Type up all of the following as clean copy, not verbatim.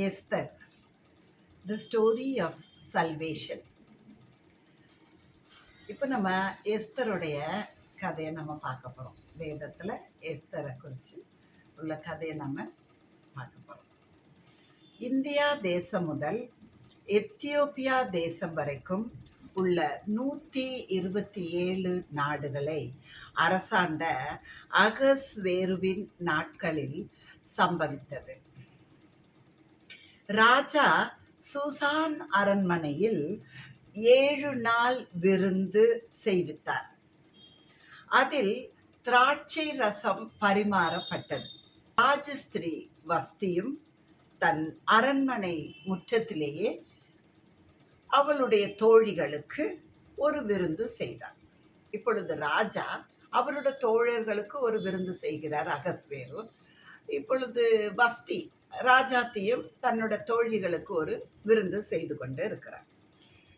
Esther, the story of salvation. இப்போ நம்ம எஸ்தருடைய கதையை நம்ம பார்க்க போகிறோம். வேதத்தில் எஸ்தரை குறித்து உள்ள கதையை நம்ம பார்க்க போகிறோம். இந்தியா தேசம் முதல் எத்தியோப்பியா தேசம் வரைக்கும் உள்ள 127 நாடுகளை அரசாண்ட அகஸ்வேருவின் நாட்களில் சம்பவித்தது. ராஜா சூசான் அரண்மனையில் 7 நாள் விருந்து செய்வித்தார். அதில் திராட்சை ரசம் பரிமாறப்பட்டது. ராஜஸ்திரீ வஸ்தியும் தன் அரண்மனை முற்றத்திலேயே அவளுடைய தோழிகளுக்கு ஒரு விருந்து செய்தார். இப்பொழுது ராஜா அவருடைய தோழர்களுக்கு ஒரு விருந்து செய்கிறார் அகஸ்வேரு. இப்பொழுது வஸ்தி ராஜாத்தியும் தன்னோட தோழிகளுக்கு ஒரு விருந்து செய்து கொண்டு இருக்கிறார்.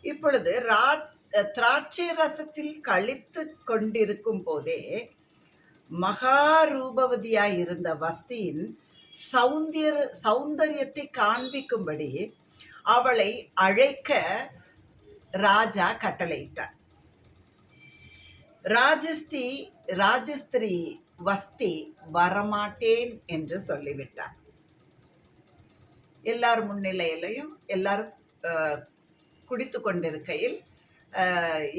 இப்பொழுது திராட்சை ரசத்தில் கழித்து கொண்டிருக்கும் போதே மகாரூபவதியாய் இருந்த வஸ்தியின் சௌந்தரியத்தை காண்பிக்கும்படி அவளை அழைக்க ராஜா கட்டளையிட்டார். ராஜஸ்திரீ வஸ்தி வரமாட்டேன் என்று சொல்லிவிட்டார். எல்லார் முன்னிலையிலையும் எல்லாரும் குடித்து கொண்டிருக்கையில்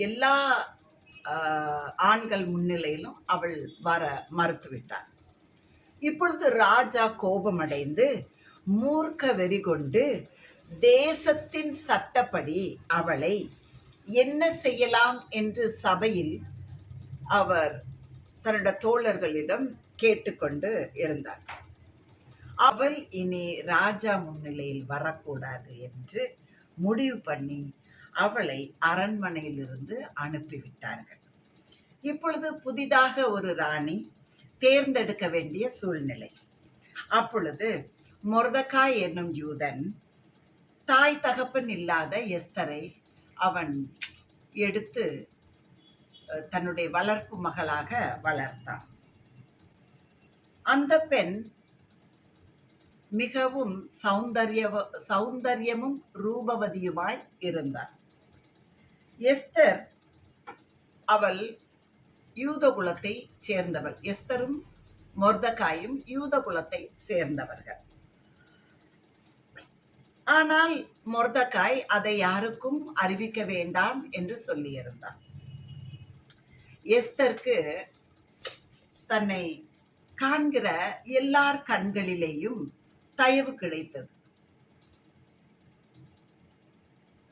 எல்லா ஆண்கள் முன்னிலையிலும் அவள் வர மறுத்துவிட்டார். இப்பொழுது ராஜா கோபமடைந்து மூர்க்க வெறி கொண்டு தேசத்தின் சட்டப்படி அவளை என்ன செய்யலாம் என்று சபையில் அவர் தன்னுடைய தோழர்களிடம் கேட்டுக்கொண்டு இருந்தார். அவள் இனி ராஜா முன்னிலையில் வரக்கூடாது என்று முடிவு பண்ணி அவளை அரண்மனையிலிருந்து அனுப்பிவிட்டார்கள். இப்பொழுது புதிதாக ஒரு ராணி தேர்ந்தெடுக்க வேண்டிய சூழ்நிலை. அப்பொழுது மொர்தெகாய் என்னும் யூதன் தாய் தகப்பன் இல்லாத எஸ்தரை அவன் எடுத்து தன்னுடைய வளர்ப்பு மகளாக வளர்த்தான். அந்த பெண் மிகவும் சௌந்தரியமும் ரூபவதியுமாய் இருந்தார். எஸ்தர் அவள் யூத குலத்தை சேர்ந்தவள். எஸ்தரும் மொர்தெகாயும் யூத குலத்தை சேர்ந்தவர்கள். ஆனால் மொர்தெகாய் அதை யாருக்கும் அறிவிக்க வேண்டாம் என்று சொல்லியிருந்தார். எஸ்தருக்கு தன்னை காண்கிற எல்லார் கண்களிலேயும் தயவு கிடைத்தது.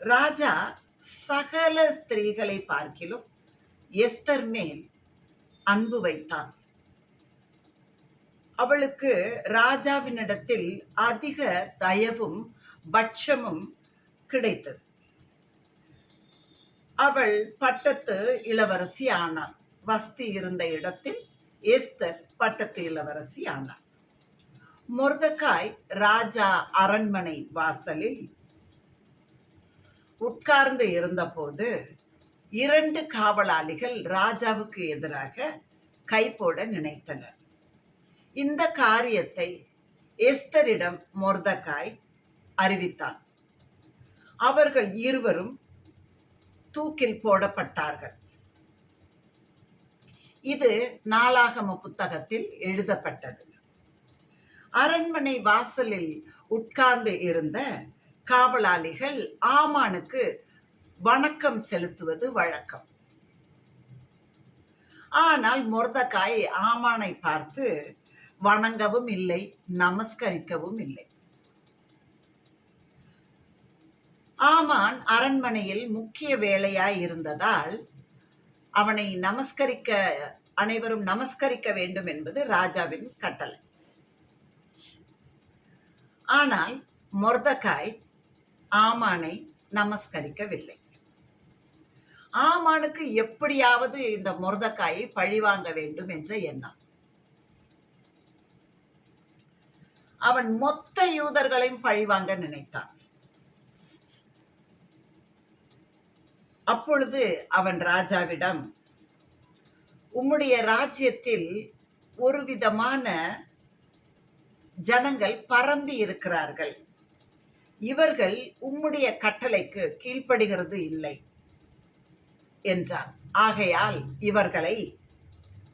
ராஜா சகல ஸ்திரீகளை பார்க்கிலும் எஸ்தர் மேல் அன்பு வைத்தான். அவளுக்கு ராஜாவினிடத்தில் அதிக தயவும் பட்சமும் கிடைத்தது. அவள் பட்டத்து இளவரசி ஆனாள். வஸ்தி இருந்த இடத்தில் எஸ்தர் பட்டத்து இளவரசி ஆனாள். மொர்தெகாய் ராஜா அரண்மனை வாசலில் உட்கார்ந்து இருந்தபோது 2 காவலாளிகள் ராஜாவுக்கு எதிராக கை போட நினைத்தனர். இந்த காரியத்தை எஸ்தரிடம் மொர்தெகாய் அறிவித்தான். அவர்கள் இருவரும் தூக்கில் போடப்பட்டார்கள். இது நாளாகம புத்தகத்தில் எழுதப்பட்டது. அரண்மனை வாசலில் உட்கார்ந்து இருந்த காவலாளிகள் ஆமானுக்கு வணக்கம் செலுத்துவது வழக்கம். ஆனால் மொர்தெகாய் ஆமானை பார்த்து வணங்கவும் இல்லை, நமஸ்கரிக்கவும் இல்லை. ஆமான் அரண்மனையில் முக்கிய வேலையாய் இருந்ததால் அவனை அனைவரும் நமஸ்கரிக்க வேண்டும் என்பது ராஜாவின் கட்டளை. ஆனால் மொர்தெகாய் ஆமானை நமஸ்கரிக்கவில்லை. ஆமானுக்கு எப்படியாவது இந்த மொர்தெகாயை பழிவாங்க வேண்டும் என்ற எண்ணம். அவன் மொத்த யூதர்களையும் பழிவாங்க நினைத்தான். அப்பொழுது அவன் ராஜாவிடம், உம்முடைய ராஜ்யத்தில் ஒரு விதமான ஜனங்கள் பரம்பி இருக்கிறார்கள். இவர்கள் உம்முடைய கட்டளைக்கு கீழ்ப்படுகிறது இல்லை என்றார். ஆகையால் இவர்களை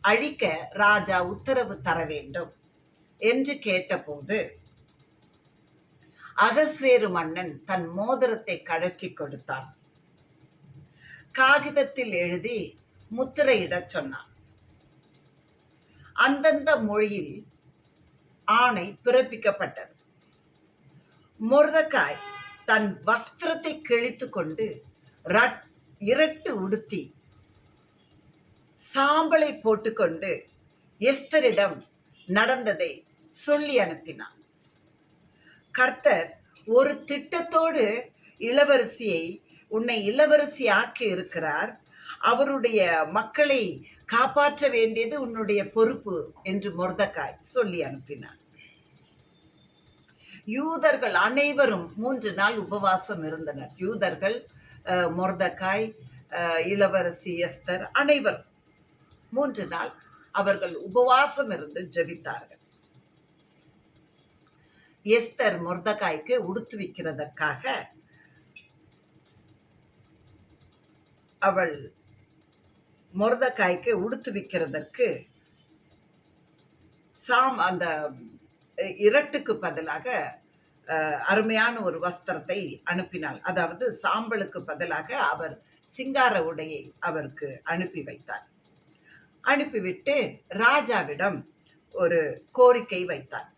அழிக்க ராஜா உத்தரவு தர வேண்டும் என்று கேட்டபோது அகஸ்வேரு மன்னன் தன் மோதிரத்தை கழற்றி கொடுத்தான். காகிதத்தில் எழுதி முத்திரையிடச் சொன்னான். அந்தந்த மொழியில் ஆணை பிறப்பிக்கப்பட்டது. மொர்தெகாய் தன் வஸ்திரத்தை கிழித்து கொண்டு இரட்டு உடுத்தி சாம்பலை போட்டுக்கொண்டு எஸ்தரிடம் நடந்ததை சொல்லி அனுப்பினான். கர்த்தர் ஒரு திட்டத்தோடு இளவரசியை உன்னை இளவரசி ஆக்கி இருக்கிறார். அவருடைய மக்களை காப்பாற்ற வேண்டியது உன்னுடைய பொறுப்பு என்று மொர்தெகாய் சொல்லி அனுப்பினார். யூதர்கள் அனைவரும் 3 நாள் உபவாசம் இருந்தனர். யூதர்கள், மொர்தெகாய், இளவரசி எஸ்தர் அனைவரும் 3 நாள் அவர்கள் உபவாசம் இருந்து ஜெபித்தார்கள். எஸ்தர் மொர்தெகாய்க்கு உடுத்துவிக்கிறதற்காக அவள் மொர்தெகாய்க்கு உடுத்துவிக்கிறதற்கு அந்த இரட்டுக்கு பதிலாக அருமையான ஒரு வஸ்திரத்தை அனுப்பினாள். அதாவது சாம்பலுக்கு பதிலாக அவர் சிங்கார உடையை அவருக்கு அனுப்பி வைத்தார். அனுப்பிவிட்டு ராஜாவிடம் ஒரு கோரிக்கை வைத்தார்.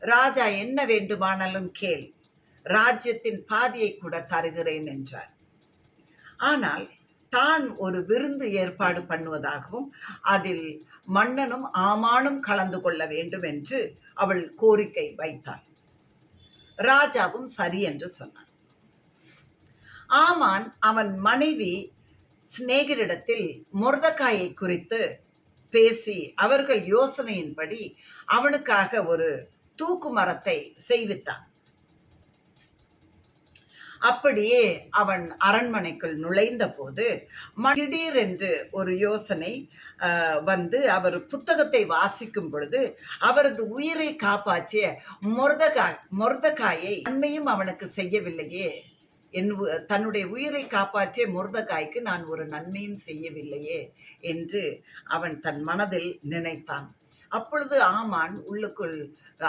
ராஜா என்ன வேண்டுமானாலும் கேள், ராஜ்யத்தின் பாதியை கூட தருகிறேன் என்றார். ஆனால் தான் ஒரு விருந்து ஏற்பாடு பண்ணுவதாகவும் அதில் மன்னனும் ஆமானும் கலந்து கொள்ள வேண்டும் என்று அவள் கோரிக்கை வைத்தாள். ராஜாவும் சரி என்று சொன்னான். ஆமான் அவன் மனைவி சிநேகிரிடத்தில் மொர்தெகாயை குறித்து பேசி அவர்கள் யோசனையின்படி அவனுக்காக ஒரு தூக்கு மரத்தை செய்வித்தான். அப்படியே அவன் அரண்மனைக்குள் நுழைந்த போது திடீரென்று ஒரு யோசனை வந்து அவர் புத்தகத்தை வாசிக்கும் பொழுது அவரது உயிரை காப்பாற்றிய மொர்தெகாயை நன்மையும் அவனுக்கு செய்யவில்லையே, தன்னுடைய உயிரை காப்பாற்றிய மொர்தெகாய்க்கு நான் ஒரு நன்மையும் செய்யவில்லையே என்று அவன் தன் மனதில் நினைத்தான். அப்பொழுது ஆமான் உள்ளுக்குள்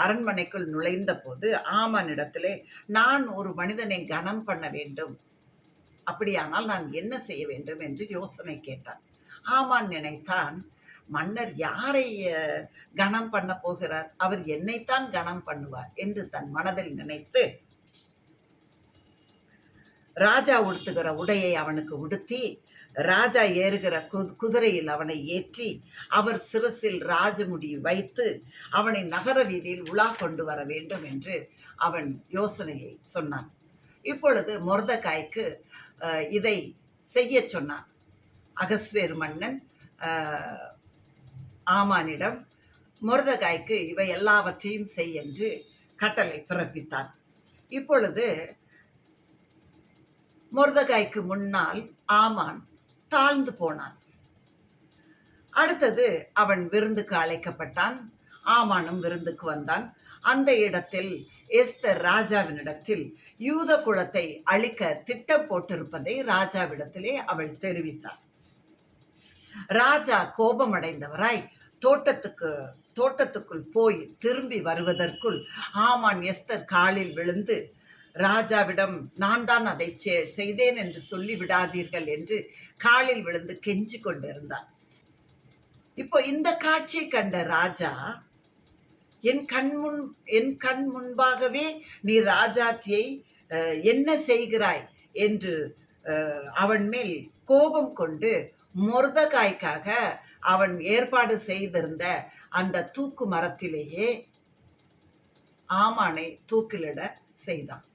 அரண்மனைக்குள் நுழைந்த போது ஆமானிடத்திலே, நான் ஒரு மனிதனை கனம் பண்ண வேண்டும், அப்படியானால் நான் என்ன செய்ய வேண்டும் என்று யோசனை கேட்டான். ஆமான் நினைத்தான், மன்னர் யாரை கனம் பண்ண போகிறார், அவர் என்னைத்தான் கனம் பண்ணுவார் என்று தன் மனதில் நினைத்து ராஜா உடுத்துகிற உடையை அவனுக்கு உடுத்தி ராஜா ஏறுகிற குதிரையில் அவனை ஏற்றி அவர் சிரசில் ராஜமுடி வைத்து அவனை நகர வீதியில் உலா கொண்டு வர வேண்டும் என்று அவன் யோசனையை சொன்னான். இப்பொழுது மொர்தெகாய்க்கு இதை செய்ய சொன்னான். அகஸ்வேரு மன்னன் ஆமானிடம் மொர்தெகாய்க்கு இவை எல்லாவற்றையும் செய் என்று கட்டளை பிறப்பித்தான். இப்பொழுது மொர்தெகாய்க்கு முன்னால் ஆமான் தாழ்ந்து போனான். அடுத்தது அவன் விருந்துக்கு அழைக்கப்பட்டான். ஆமானும் விருந்துக்கு வந்தான். அந்த இடத்தில் எஸ்தர் ராஜாவினிடத்தில் யூத குலத்தை அழிக்க திட்டம் போட்டிருப்பதை ராஜாவிடத்திலே அவள் தெரிவித்தாள். ராஜா கோபமடைந்தவராய் தோட்டத்துக்குள் போய் திரும்பி வருவதற்குள் ஆமான் எஸ்தர் காலில் விழுந்து ராஜாவிடம் நான் தான் அதை செய்தேன் என்று சொல்லி விடாதீர்கள் என்று காலில் விழுந்து கெஞ்சி கொண்டிருந்தார். இப்போ இந்த காட்சியை கண்ட ராஜா, என் கண் முன்பாகவே நீ ராஜாத்தியை என்ன செய்கிறாய் என்று அவன் மேல் கோபம் கொண்டு மொர்தெகாய்க்காக அவன் ஏற்பாடு செய்திருந்த அந்த தூக்கு மரத்திலேயே ஆமானை தூக்கிலிட செய்தான்.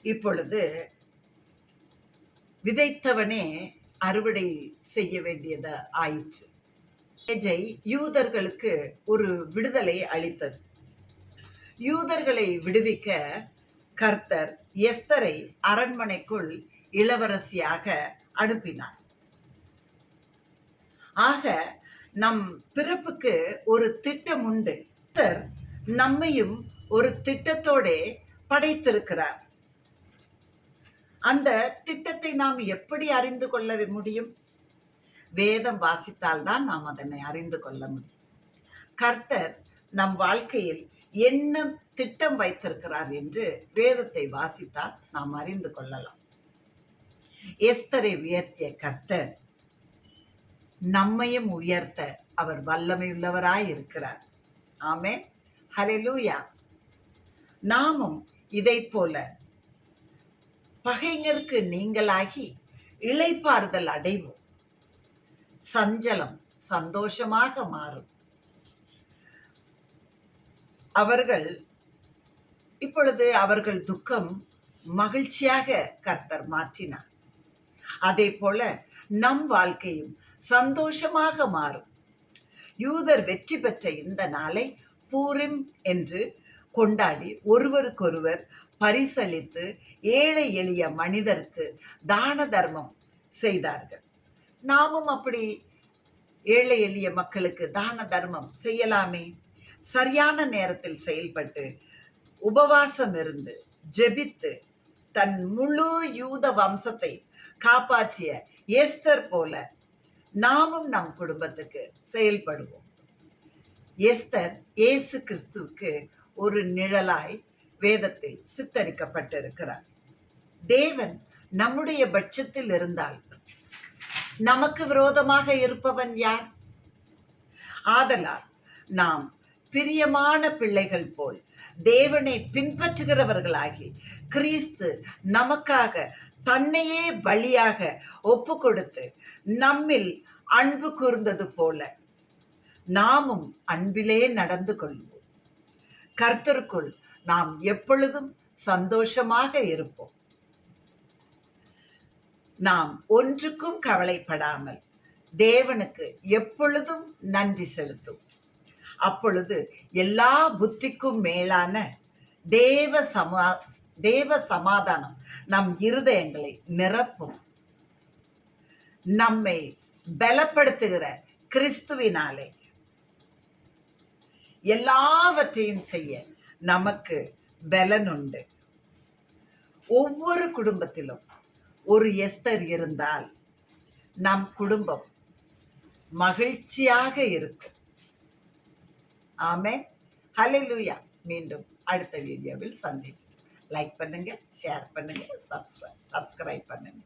இப்பொழுது விதைத்தவனே அறுவடை செய்ய வேண்டியது ஆயிற்று. யூதர்களுக்கு ஒரு விடுதலை அளித்தது. யூதர்களை விடுவிக்க கர்த்தர் எஸ்தரை அரண்மனைக்குள் இளவரசியாக அனுப்பினார். ஆக நம் பிறப்புக்கு ஒரு திட்டம் உண்டு. கர்த்தர் நம்மையும் ஒரு திட்டத்தோட படைத்திருக்கிறார். அந்த திட்டத்தை நாம் எப்படி அறிந்து கொள்ள முடியும்? வேதம் வாசித்தால்தான் நாம் அதனை அறிந்து கொள்ள முடியும். கர்த்தர் நம் வாழ்க்கையில் என்ன திட்டம் வைத்திருக்கிறார் என்று வேதத்தை வாசித்தால் நாம் அறிந்து கொள்ளலாம். எஸ்தரை உயர்த்திய கர்த்தர் நம்மையும் உயர்த்த அவர் வல்லமையுள்ளவராய் இருக்கிறார். ஆமென், ஹல்லேலூயா. நாமும் இதை போல பகைஞருக்கு நீங்களாகி இளைப்பாறுதல் அடைவோம். சஞ்சலம் சந்தோஷமாக மாறும். இப்பொழுது அவர்கள் துக்கம் மகிழ்ச்சியாக கர்த்தர் மாற்றினார். அதே போல நம் வாழ்க்கையும் சந்தோஷமாக மாறும். யூதர் வெற்றி பெற்ற இந்த நாளை பூரிம் என்று கொண்டாடி ஒருவருக்கொருவர் பரிசளித்து ஏழை எளிய மனிதருக்கு தான தர்மம் செய்தார்கள். நாமும் அப்படி ஏழை எளிய மக்களுக்கு தான தர்மம் செய்யலாமே. சரியான நேரத்தில் செயல்பட்டு உபவாசம் இருந்து ஜெபித்து தன் முழு யூத வம்சத்தை காப்பாற்றிய எஸ்தர் போல நாமும் நம் குடும்பத்துக்கு செயல்படுவோம். எஸ்தர் இயேசு கிறிஸ்துவுக்கு ஒரு நிழலாய் வேதத்தில் சித்தரிக்கப்பட்டிருக்கிறார். தேவன் நம்முடைய பட்சத்தில் இருந்தால் நமக்கு விரோதமாக இருப்பவன் யார்? ஆதலால் நாம் பிரியமான பிள்ளைகள் போல் தேவனை பின்பற்றுகிறவர்களாகி கிறிஸ்து நமக்காக தன்னையே பலியாக ஒப்பு கொடுத்து நம்மில் அன்பு கூர்ந்தது போல நாமும் அன்பிலே நடந்து கொள்வோம். கர்த்தருக்குள் நாம் எப்பொழுதும் சந்தோஷமாக இருப்போம். நாம் ஒன்றுக்கும் கவலைப்படாமல் தேவனுக்கு எப்பொழுதும் நன்றி செலுத்தும். அப்பொழுது எல்லா புத்திக்கும் மேலான தேவ சமாதானம் நம் இருதயங்களை நிரப்பும். நம்மை பலப்படுத்துகிற கிறிஸ்துவினாலே எல்லாவற்றையும் செய்ய நமக்கு பலன் உண்டு. ஒவ்வொரு குடும்பத்திலும் ஒரு எஸ்தர் இருந்தால் நம் குடும்பம் மகிழ்ச்சியாக இருக்கும். ஆமென், ஹல்லேலூயா. மீண்டும் அடுத்த வீடியோவில் சந்திப்போம். லைக் பண்ணுங்க, ஷேர் பண்ணுங்க, சப்ஸ்கிரைப் பண்ணுங்க.